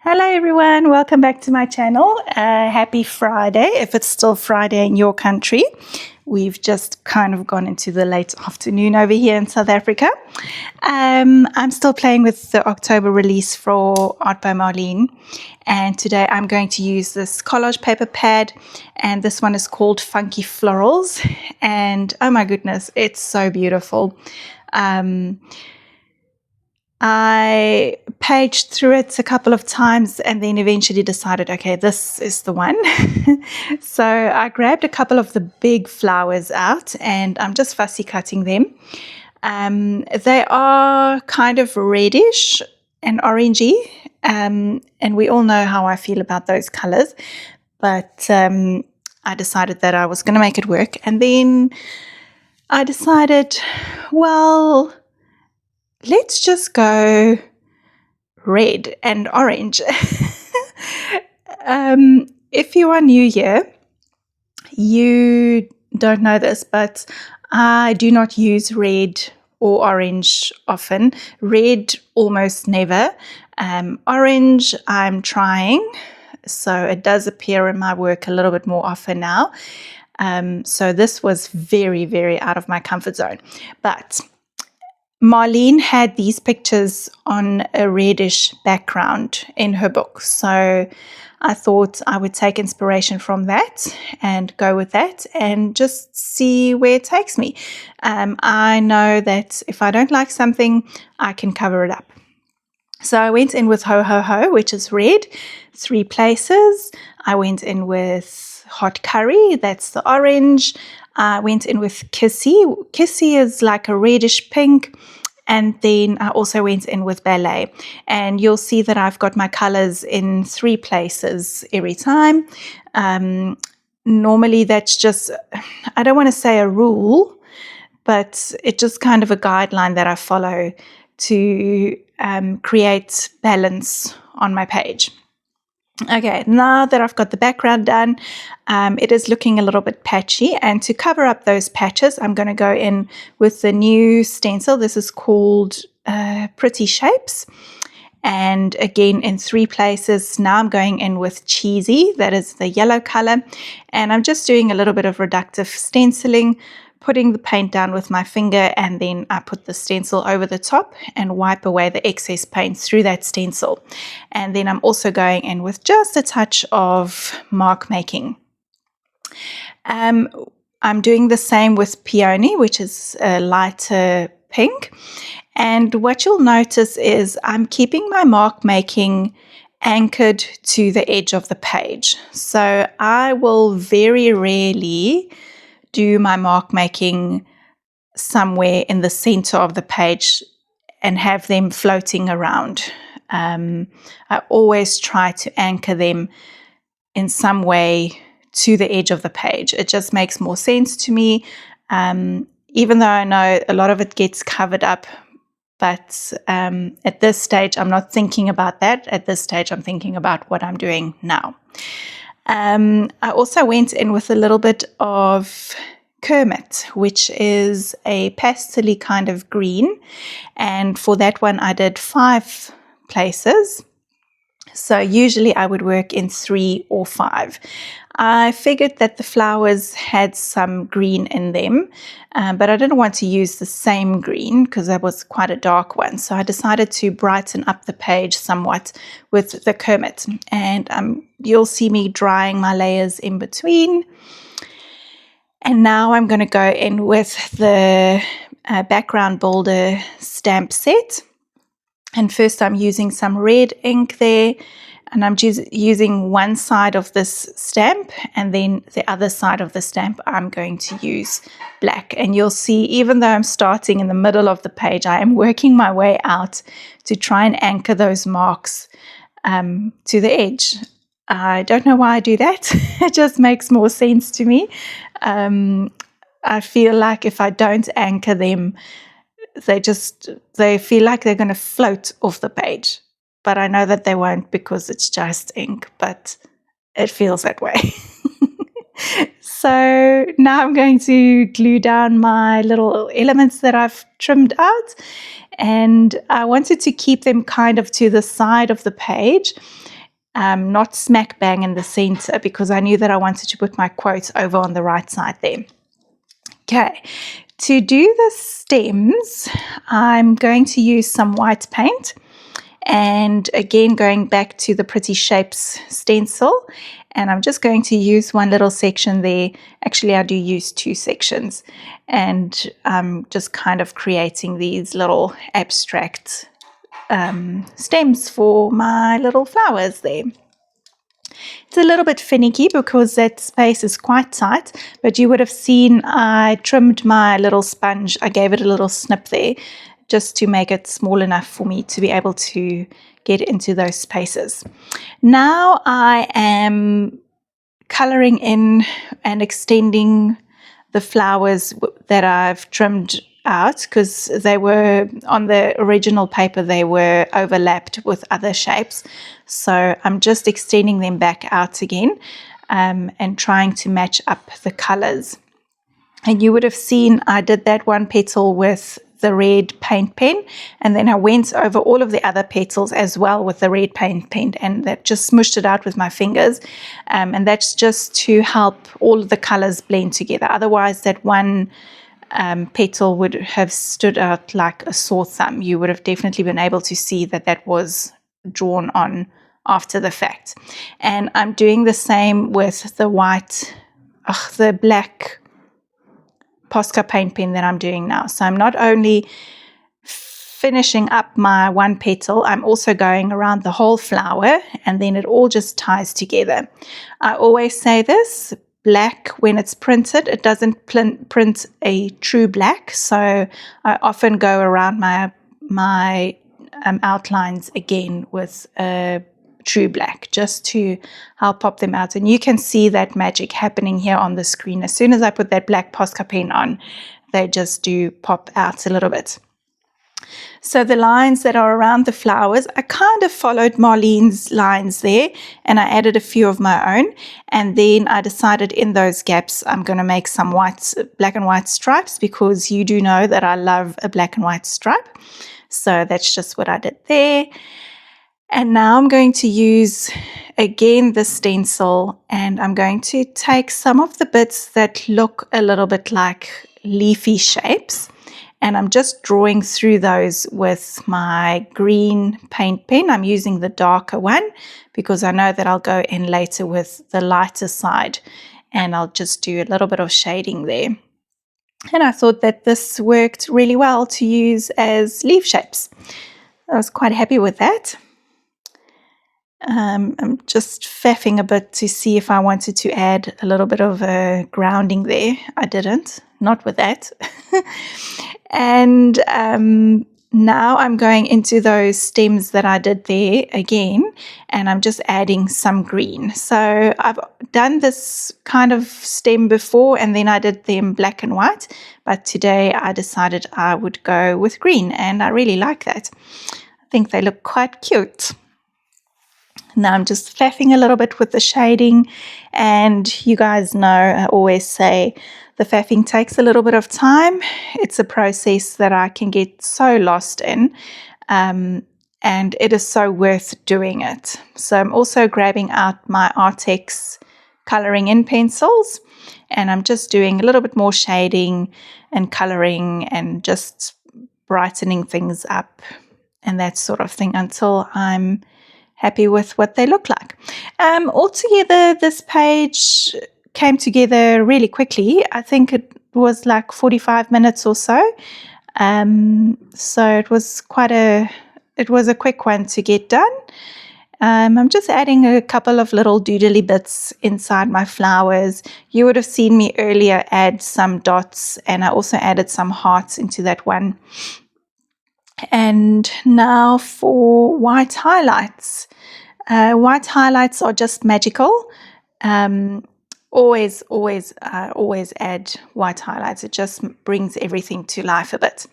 Hello everyone, welcome back to my channel. Happy Friday, if it's still Friday in your country. We've just kind of gone into the late afternoon over here in South Africa. I'm still playing with the October release for Art by Marlene. And today I'm going to use this collage paper pad. And this one is called Funky Florals. And oh my goodness, it's so beautiful. I paged through it a couple of times and then eventually decided, okay, this is the one. So I grabbed a couple of the big flowers out and I'm just fussy cutting them. They are kind of reddish and orangey, and we all know how I feel about those colors. But I decided that I was going to make it work. And then I decided, well, let's just go red and orange. If you are new here, you don't know this, but I do not use red or orange often. Red almost never. Orange I'm trying, so it does appear in my work a little bit more often now. So this was very, very out of my comfort zone. But Marlene had these pictures on a reddish background in her book. So I thought I would take inspiration from that and go with that and just see where it takes me. I know that if I don't like something, I can cover it up. So I went in with Ho Ho Ho, which is red, 3 places. I went in with Hot Curry, that's the orange. I went in with Kissy. Kissy is like a reddish pink. And then I also went in with Ballet. And you'll see that I've got my colors in 3 places every time. Normally that's just, I don't want to say a rule, but it's just kind of a guideline that I follow to create balance on my page. Okay, now that I've got the background done, it is looking a little bit patchy, and to cover up those patches, I'm going to go in with the new stencil. This is called Pretty Shapes, and again in 3 places. Now I'm going in with Cheesy, that is the yellow color, and I'm just doing a little bit of reductive stenciling, putting the paint down with my finger, and then I put the stencil over the top and wipe away the excess paint through that stencil. And then I'm also going in with just a touch of mark making. I'm doing the same with Peony, which is a lighter pink. And what you'll notice is I'm keeping my mark making anchored to the edge of the page. So I will very rarely do my mark making somewhere in the center of the page and have them floating around. I always try to anchor them in some way to the edge of the page. It just makes more sense to me, even though I know a lot of it gets covered up. But at this stage, I'm not thinking about that. At this stage, I'm thinking about what I'm doing now. I also went in with a little bit of Kermit, which is a pastel-y kind of green. And for that one, I did 5 places. So usually I would work in 3 or 5. I figured that the flowers had some green in them, but I didn't want to use the same green because that was quite a dark one. So I decided to brighten up the page somewhat with the Kermit. And you'll see me drying my layers in between. And now I'm going to go in with the background builder stamp set. And first I'm using some red ink there, and I'm using one side of this stamp, and then the other side of the stamp I'm going to use black. And you'll see, even though I'm starting in the middle of the page, I am working my way out to try and anchor those marks to the edge. I don't know why I do that. It just makes more sense to me. I feel like if I don't anchor them, they feel like they're going to float off the page. But I know that they won't because it's just ink, but it feels that way. So now I'm going to glue down my little elements that I've trimmed out, and I wanted to keep them kind of to the side of the page, not smack bang in the center, because I knew that I wanted to put my quotes over on the right side there. Okay, to do the stems, I'm going to use some white paint, and again going back to the Pretty Shapes stencil, and I'm just going to use one little section there. Actually, I do use two sections, and I'm just kind of creating these little abstract stems for my little flowers there. It's a little bit finicky because that space is quite tight, but you would have seen I trimmed my little sponge. I gave it a little snip there just to make it small enough for me to be able to get into those spaces. Now I am coloring in and extending the flowers that I've trimmed out, because they were on the original paper, they were overlapped with other shapes. So I'm just extending them back out again, and trying to match up the colors. And you would have seen I did that one petal with the red paint pen, and then I went over all of the other petals as well with the red paint pen, and that just smushed it out with my fingers, and that's just to help all of the colors blend together. Otherwise that one petal would have stood out like a sore thumb. You would have definitely been able to see that that was drawn on after the fact. And I'm doing the same with the the black Posca paint pen that I'm doing now. So I'm not only finishing up my one petal, I'm also going around the whole flower, and then it all just ties together. I always say this, black, when it's printed, it doesn't print a true black. So I often go around my outlines again with a true black, just to help pop them out. And you can see that magic happening here on the screen. As soon as I put that black Posca pen on, they just do pop out a little bit. So the lines that are around the flowers, I kind of followed Marlene's lines there, and I added a few of my own. And then I decided in those gaps, I'm going to make some black and white stripes, because you do know that I love a black and white stripe. So that's just what I did there. And now I'm going to use, again, the stencil, and I'm going to take some of the bits that look a little bit like leafy shapes, and I'm just drawing through those with my green paint pen. I'm using the darker one because I know that I'll go in later with the lighter side, and I'll just do a little bit of shading there. And I thought that this worked really well to use as leaf shapes. I was quite happy with that. I'm just faffing a bit to see if I wanted to add a little bit of a grounding there. I didn't, not with that. And now I'm going into those stems that I did there again, and I'm just adding some green. So I've done this kind of stem before, and then I did them black and white, but today I decided I would go with green, and I really like that. I think they look quite cute. Now I'm just faffing a little bit with the shading, and you guys know I always say the faffing takes a little bit of time. It's a process that I can get so lost in, and it is so worth doing it. So I'm also grabbing out my Artex coloring in pencils, and I'm just doing a little bit more shading and coloring and just brightening things up and that sort of thing until I'm happy with what they look like. Altogether, this page came together really quickly. I think it was like 45 minutes or so. So it was a quick one to get done. I'm just adding a couple of little doodly bits inside my flowers. You would have seen me earlier add some dots, and I also added some hearts into that one. And now for white highlights. White highlights are just magical. always add white highlights. It just brings everything to life a bit.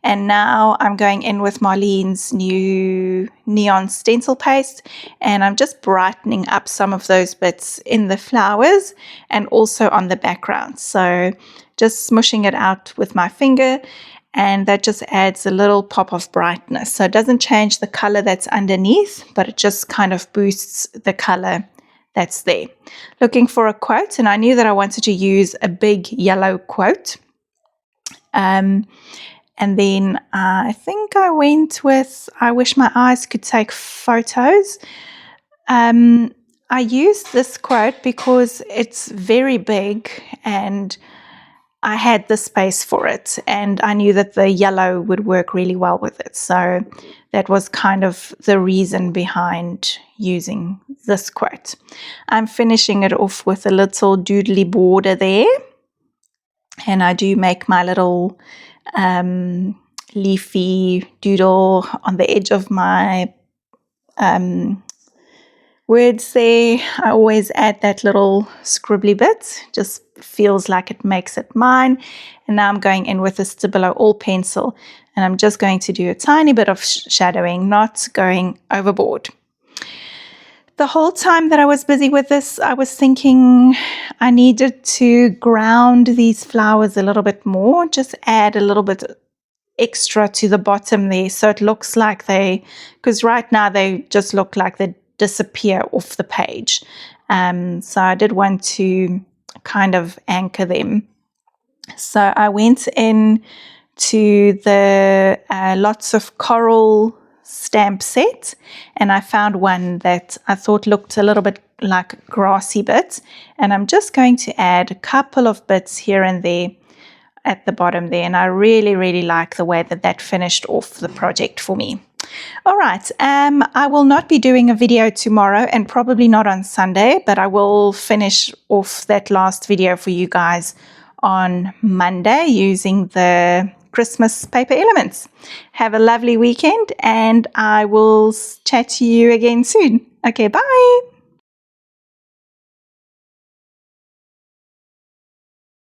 And now I'm going in with Marlene's new neon stencil paste, and I'm just brightening up some of those bits in the flowers and also on the background. So just smushing it out with my finger, and that just adds a little pop of brightness. So it doesn't change the color that's underneath, but it just kind of boosts the color that's there. Looking for a quote, and I knew that I wanted to use a big yellow quote. And then I think I went with I Wish My Eyes Could Take Photos. I used this quote because it's very big and I had the space for it, and I knew that the yellow would work really well with it. So that was kind of the reason behind using this quote. I'm finishing it off with a little doodly border there, and I do make my little leafy doodle on the edge of my words there. I always add that little scribbly bit, just feels like it makes it mine. And now I'm going in with a Stabilo all pencil, and I'm just going to do a tiny bit of shadowing, not going overboard. The whole time that I was busy with this, I was thinking I needed to ground these flowers a little bit more, just add a little bit extra to the bottom there, so it looks like because right now they just look like they disappear off the page. So I did want to kind of anchor them. So I went in to the Lots of Coral stamp set, and I found one that I thought looked a little bit like a grassy bit, and I'm just going to add a couple of bits here and there at the bottom there, and I really like the way that finished off the project for me. All right, I will not be doing a video tomorrow and probably not on Sunday, but I will finish off that last video for you guys on Monday using the Christmas paper elements. Have a lovely weekend, and I will chat to you again soon. Okay, bye.